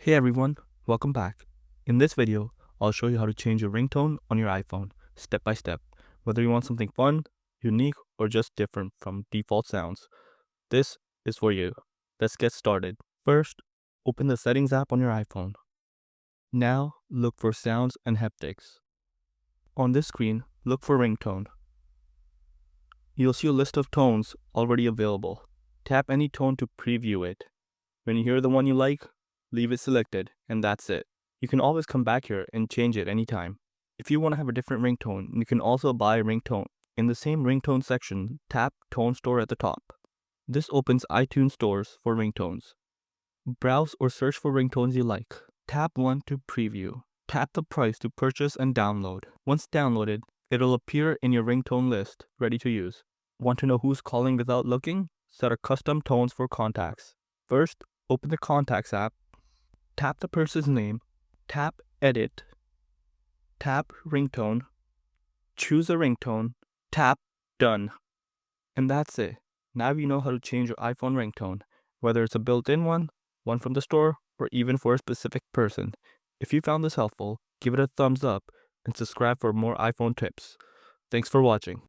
Hey everyone, welcome back. In this video, I'll show you how to change your ringtone on your iPhone, step by step. Whether you want something fun, unique, or just different from default sounds, this is for you. Let's get started. First, open the Settings app on your iPhone. Now, look for Sounds and Haptics. On this screen, look for Ringtone. You'll see a list of tones already available. Tap any tone to preview it. When you hear the one you like, leave it selected, and that's it. You can always come back here and change it anytime. If you want to have a different ringtone, you can also buy a ringtone. In the same ringtone section, tap Tone Store at the top. This opens iTunes stores for ringtones. Browse or search for ringtones you like. Tap one to preview. Tap the price to purchase and download. Once downloaded, it'll appear in your ringtone list, ready to use. Want to know who's calling without looking? Set a custom tones for contacts. First, open the Contacts app. Tap the person's name, tap Edit, tap Ringtone, choose a ringtone, tap Done. And that's it. Now you know how to change your iPhone ringtone, whether it's a built-in one from the store, or even for a specific person. If you found this helpful, give it a thumbs up and subscribe for more iPhone tips. Thanks for watching.